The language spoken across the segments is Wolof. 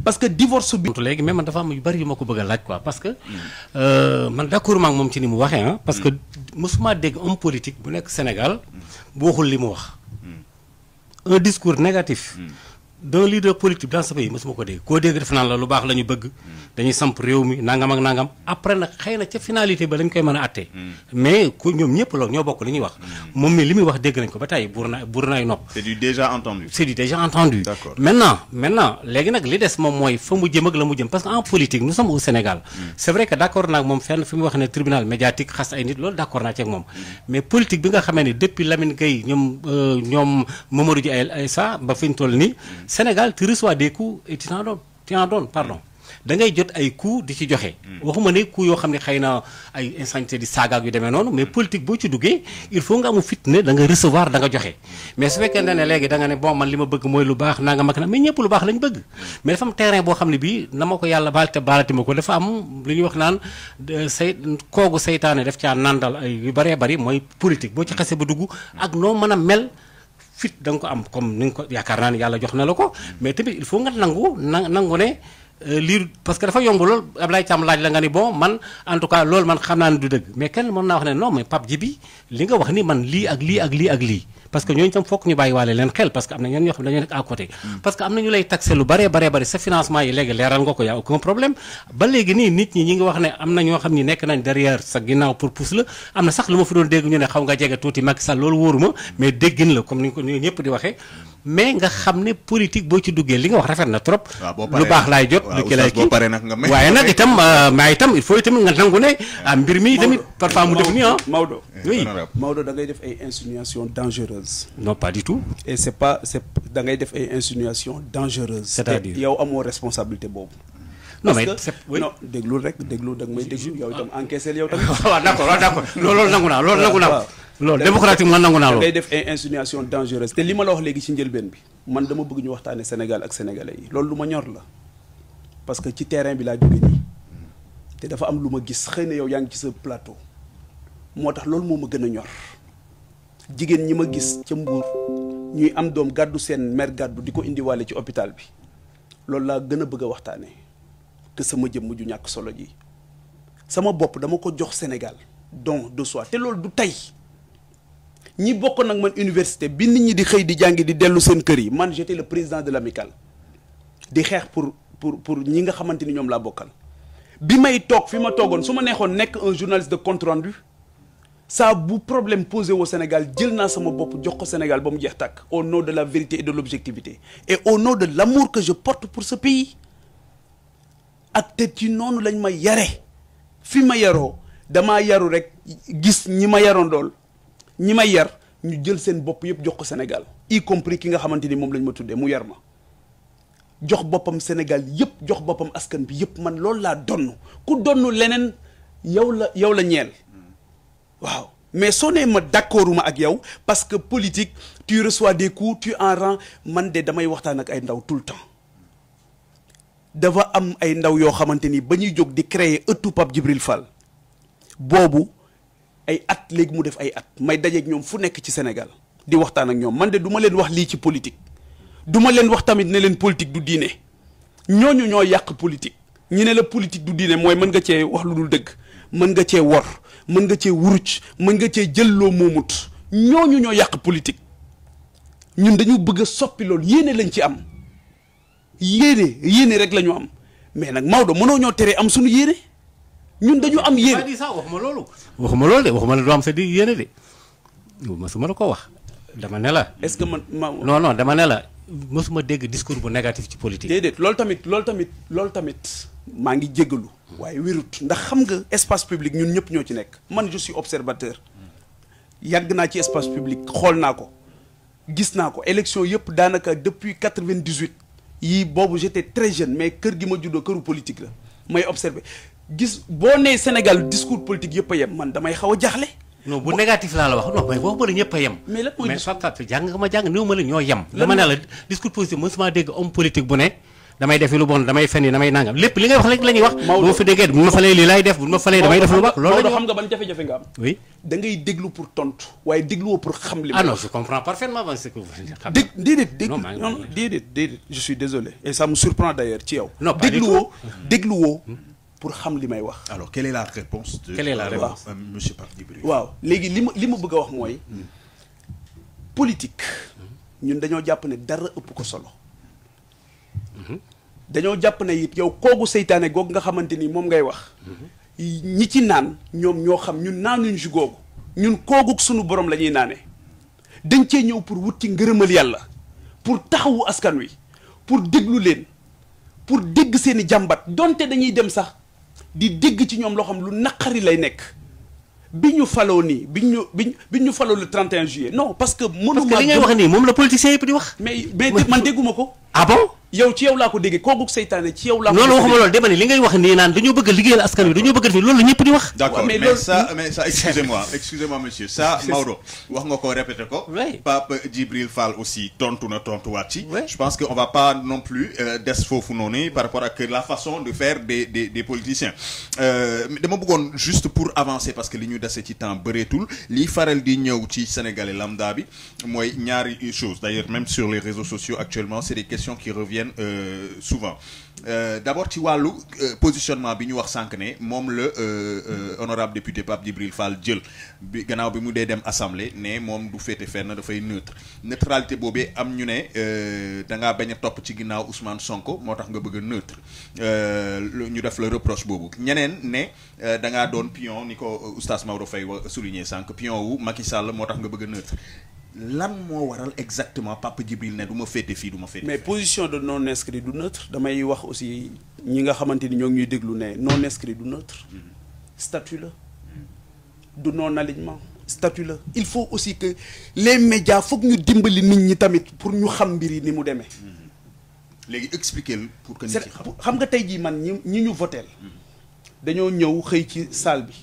parce que divorce bi. léegi mais man dafa am yu bari yu ma ko bëgg a laaj quoi parce que man d'accord ma ak moom ci ni mu waxee ah. parce que mosuma dégg homme politique bu nekk Sénégal bu waxul li mu wax. Un discours négatif d'un leader politique dans ce pays mosuma ko dégg koo dégg def naan la lu baax la ñu bëgg dañuy samp réew mi nangam ak nangam après nag xëy na ca finalité ba lañ koy mën a attee mais ku ñoom ñëpp loolu ñoo bokk li ñuy wax moom mi li muy wax dégg nañ ko ba tey buur naay nopp. c'est du déjà entendu. c'est du déjà entendu. D'accord. maintenant léegi nag li des moom mooy fa mu jëm ak la mu jëm parce que en politique nous sommes au Sénégal. C'est vrai que d'accord naa ak moom fenn fi mu wax ne tribunal médiatique xas ay nit loolu d'accord naa ci ak moom mais politique bi nga xamee ne depuis Lamine Gueye ñoom Mamadou Dia Aïssa ba fi ñu toll nii Sénégal tu reçois des coups et tu en donnes pardon da ngay jot ay coups di ci joxe. waxuma ne coups yoo xam ne xëy na ay insanité di saagaak yu demee noonu mais politique boo ci duggee il faut nga amu fit ne da nga recevoir da nga joxe mais su fekkee ne léegi da nga ne bon man li ma bëgg mooy lu baax nanga mag na mais ñëpp lu baax lañ bëgg mais dafa am terrain boo xam ne bii na ma ko yàlla baal te baalati ma ko dafa am lu ñuy wax naan koogu seytaane def caa nandal ay yu bëree bëri mooy politique boo ci xasee ba dugg ak noo mën a mel fit da nga ko am comme ni nga ko yaakaar naa ne yàlla jox na la ko mais tamit il faut nga nangu ne lii parce que dafa yomb lool Ablaye Thiam laaj la nga ni bon man en tout cas loolu man xam naa ne du dëgg mais kenn mën naa wax ne non mais Pape Djibi li nga wax ni man lii ak lii ak lii ak lii parce que ñooñu tam fokk ñu bàyyi waale leen xel parce que am na ñenn ñoo xam ne dañoo nekk à côté parce que am na ñu lay taxé lu baree sa financement yi léegi leeral nga ko y a aucun problème ba léegi nii nit ñi ngi wax ne am na ñoo xam ni nekk nañ derrière sa ginnaaw pour pousse la am na sax lu ma fi doon dégg ñu ne xaw nga jege tuuti Macky Sall loolu wóoruma mais déggin la comme ni ko ñëpp di waxee mais nga xam ne politique boo ci duggee li nga wax rafet na trop lu baax laay jot lu ki lay kii waaye nag itam mais itam il faut itam nga nangu ne mbir mi tamit parfois mu def nii ah Maodo oui Maodo da ngay def ay insinuations dangereuses non pas du tout et c'est da ngay def ay insinuations dangereuses c'est-à-dire yow amoo responsabilité boobu non mais non déglu rek da nga may déglu yow itam encaissé yow tamit waaw d'accord loolu nangu naa loolu démocratique man nangu naa loolu ngay def ay insinuations dangereuses te li ma la wax léegi ci njëlbeen bi man dama bëgg ñu waxtaane Sénégal ak sénégalais yi loolu lu ma ñor la parce que ci terrain bi laa jóge nii te dafa am lu ma gis xëy na yow yaa ngi ci sa plateau moo tax loolu moo ma gën a ñor jigéen ñi ma gis ca Mbuur ñuy am doom gàddu seen mère gàddu di ko indiwaale ci hôpital bi loolu laa gën a bëgg a waxtaane te sama jëmm ju ñàkk solo ji sama bopp dama ko jox Sénégal don de soi te loolu du tey ñi bokk nag man université bi nit ñi di xëy di jàngi di dellu seen kër yi man j'étais le président de l'amicale di xeex pour ñi nga xamante ni ñoom laa bokkal bi may toog fi ma toogoon su ma neexoon nekk un journaliste de compte rendu saa bu problème posé au Sénégal jël naa sama bopp jox ko Sénégal ba mu jeex tàkk au nom de la vérité et de l'objectivité et au nom de l'amour que je porte pour ce pays ak te ci noonu lañ ma yare fi ma yaroo damaa yaru rek gis ñi ma yaroon dool ñi ma yar ñu jël seen bopp yëpp jox ko Sénégal y compris ki nga xamante ni moom lañ ma tuddee mu yar ma jox boppam Sénégal yëpp jox boppam askan bi yëpp man loolu laa donn ku donn leneen yow la ñeel waaw mais soo nee ma d'accorduma ak yow parce que politique tu reçois des coups tu en rends man de damay waxtaan ak ay ndaw tout le temps dafa am ay ndaw yoo xamante ni ba ñuy jóg di créer ëttu Pape Djibril Fall boobu ay at léegi mu def ay at may dajeeg ñoom fu nekk ci Sénégal di waxtaan ak ñoom man de du ma leen wax lii ci politique du ma leen wax tamit ne leen politique du diine ñooñu ñoo yàq politique ñu ne la politique du diine mooy mën nga cee wax lu dul dëgg mën nga cee wor mën nga cee wuruc mën nga cee jël loo moomut ñooñu ñoo yàq politique ñun dañu bëgg a soppi loolu yéene lañ ci am yéene rek la ñu am mais nag Maodo mënoo ñoo tere am suñu yéene ñun dañu am yéene. di sax waxuma loolu de waxuma la doo am sa di yéene de mësuma la ko wax dama ne la. est-ce que man non dama ne la mësuma dégg discours bu négatif ci politique. déedéet loolu tamit maa ngi jéggalu waaye wérut ndax xam nga espace public ñun ñëpp ñoo ci nekk man je suis observateur yàgg naa ci espace public xool naa ko gis naa ko élection yëpp daanaka depuis 98 yii boobu j'étais très jeune mais kër gi ma juddoo këru politique la may observer gis boo nee Sénégal discours politique yëpp a yem man damay xaw a jaaxle. non bu négatif laa la wax non mais waxuma la ñëpp a yem. mais lan mooy jàng nga ma jàng néew ma la ñoo yem. dama ne la discours politique mosuma dégg homme politique bu ne damay def lu bon damay fen damay nangam lépp li ngay wax rek la ñuy wax. Maodo bu ma fa déggee bu ma falee lii laay def bu ma falee damay def lu baax. loolu la ñuy wax xam nga ban jafe-jafe nga am. oui da ngay déglu pour tontu waaye dégluwoo pour xam li. ah non je comprends parfaitement ce que vous déedéet je suis désolé et ça me surprend d'ailleurs ci yow. non pas du tout dégluwoo pour xam li may wax. alors quelle est la réponse de. Quelle est la réponse monsieur Pape Djibril. waaw léegi li ma bëgg a wax mooy politique ñun dañoo jàpp ne dara ëpp ko solo. dañoo jàpp ne it yow koogu seytaane googu nga xamante ni moom ngay wax. ñi ci naan ñoom ñoo xam ñun naanuñ si googu ñun koogu sunu borom la ñuy naane dañ cee ñëw pour wut ci ngërëmal yàlla pour taxawu askan wi pour déglu leen pour dégg seeni jàmbat donte dañuy dem sax di dégg ci ñoom loo xam lu naqari lay nekk bi ñu faloo nii bi ñu faloo le 31 juillet non parce que mënuma parce que li ngay wax nii moom la politicien yëpp di wax. mais man dégguma ko. ah bon. yow ci yow laa ko déggee kooku seytaane ci yow laa ko. loolu waxuma loolu dama ne li ngay wax nii naan dañoo bëgg a liggéeyal askan wi dañoo bëgg a def loolu la ñëpp di wax. d'accord mais ça excusez-moi monsieur ça Maodo wax nga ko répété ko. oui Pape Djibril Fall aussi tontu na tontuwaat ci. je pense que on va pas non plus des foofu noonu par rapport ak la façon de faire des politiciens dama bëggoon juste pour avancer parce que li ñu dese ci temps bëreetul liy faral di ñëw ci sénégalais lambda bi mooy ñaari choses d'ailleurs même sur les réseaux sociaux actuellement c'est des questions qui reviennent souvent d'abord ci wàllu positionnement bi ñu wax sànq ne moom la honorable député Pape Djibril Fall jël bi gannaaw bi mu dee dem assemblée ne moom du féete fenn dafay neutralité boobee am ñu ne da ngaa bañ a topp ci ginnaaw Ousmane Sonko moo tax nga bëgg a neutre ñu def la reproche boobu ñeneen ne da ngaa doon pion ni ko oustaz Maodo Faye souligné sànq pion wu Macky Sall moo tax nga bëgg a neutre lan moo waral exactement Pape Djibril ne du ma féete fii du ma féete. mais position de non inscrit du neutre damay wax aussi ñi nga xamante ni ñoo ngi ñuy déglu ne non inscrit du neutre. statut la. du non alignement statut la. il faut aussi que les médias foog ñu dimbali nit ñi tamit pour ñu xam mbir yi ni mu demee. léegi expliquer pour que nit ñi xam nga tey jii man ñi ñu voteel dañoo ñëw xëy ci salle bi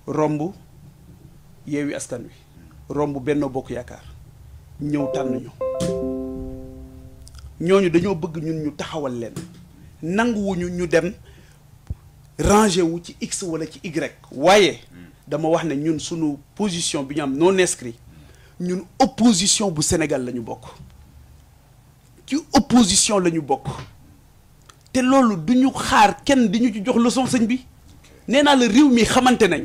romb Yewwi Askan Wi. romb Benno Bokk Yaakaar ñëw tànn ñu ñooñu dañoo bëgg ñun ñu taxawal leen nanguwuñu ñu dem ranger wu ci X wala ci Y waaye dama wax ne ñun sunu position bi ñu am non inscrit ñun opposition bu Sénégal la ñu bokk ci opposition la ñu bokk te loolu du ñu xaar kenn di ñu ci jox leçon sëñ bi nee naa la réew mi xamante nañ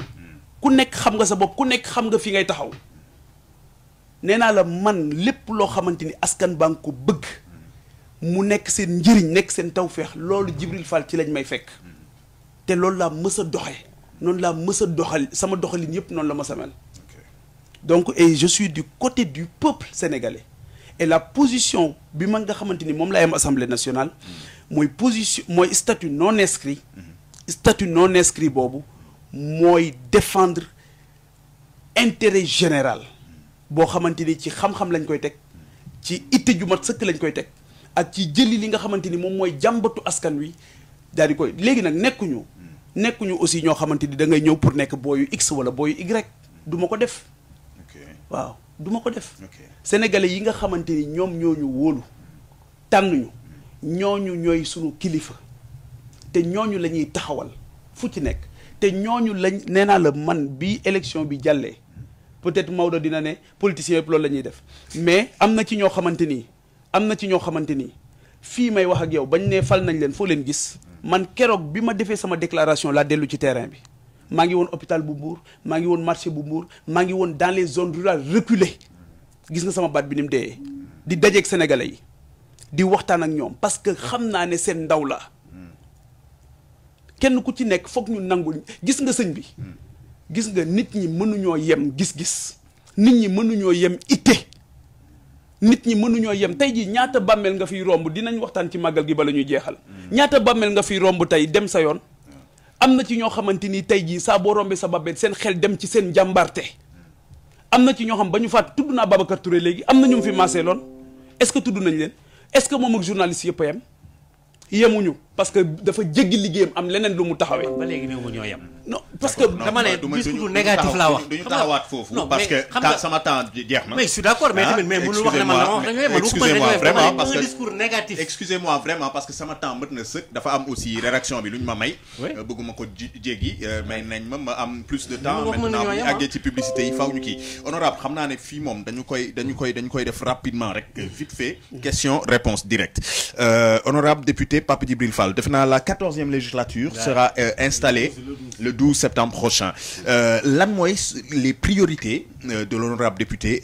ku nekk xam nga sa bopp ku nekk xam nga fi ngay taxaw nee naa la man lépp loo xamante ni askan baa ngi ko bëgg mu nekk seen njëriñ nekk seen tawféex loolu Djibril Fall ci lañ may fekk te loolu laa mës a doxe noonu laa mës a doxal sama doxalin yëpp noonu la ma sa mel donc et je suis du côté du peuple sénégalais et la position bi man nga xamante ni moom lay am assemblée nationale mooy position mooy statut non inscrit boobu mooy défendre intérêt général boo xamante ni ci xam-xam lañ koy teg ci itte ju mat sëkk lañ koy teg ak ci jëli li nga xamante ni moom mooy jàmbatu askan wi daal di koy léegi nag nekkuñu aussi ñoo xamante ni da ngay ñëw pour nekk booyu X wala booyu Y du ma ko def waaw du ma ko def sénégalais yi nga xamante ni ñoom ñooñu wóolu tànnuñu ñooñu ñooy sunu kilifa te ñooñu la ñuy taxawal fu ci nekk te ñooñu lañ nee naa la man bi élection bi jàllee peut-être Maodo dina ne politiciens yëpp loolu la ñuy def mais am na ci ñoo xamante ni fii may wax ak yow bañ ne fal nañ leen foo leen gis man keroog bi ma defee sama déclaration laa dellu ci terrain bi maa ngi woon hôpital bu Mbour maa ngi woon marché bu Mbour maa ngi woon dans les zones rurales reculées gis nga sama baat bi ni mu dee di dajeeg sénégalais yi di waxtaan ak ñoom parce que xam naa ne seen ndaw la kenn ku ci nekk foog ñu nangu gis nga sëñ bi gis nga nit ñi mënuñoo yem gis-gis nit ñi mënuñoo yem itte nit ñi mënuñoo yem tey jii ñaata bàmmeel nga fiy romb dinañ waxtaan ci màggal gi bala ñuy jeexal ñaata bàmmeel nga fiy romb tey dem sa yoon am na ci ñoo xamante ni tey jii saa boo rombee sa bàmmeel seen xel dem ci seen njàmbarte am na ci ñoo xam ba ñu faat tudd naa Babacar Touré léegi am na ñu fi maasee loon est-ce que tudd nañ leen est-ce que moom ak journaliste yëpp a yem yemuñu parce que dafa jéggi liggéeyam am leneen lu mu taxawee. ba léegi néew ma ñoo yem. non parce que dama ne discours négatif laa wax. duñu taxawaat foofu parce que sama temps jeex na. mais je suis d'accord mais tamit mais mënul wax ne man dama wax dañu man excusez-moi vraiment parce que discours négatif. excusez-moi vraiment parce que sama temps mët na sëkk dafa am aussi rédaction bi lu ñu ma may. bëgguma ko jéggi may nañ ma am plus de temps maintenant bu ñu àggee ci publicité yi faw ñu kii honorable xam naa ne fii moom dañu koy def rapidement rek vite fait question réponse directe honorable député Pape Djibril Fall def naa la 14e législature sera installée le 12 septembre prochain lan mooy les priorités de l'honorable député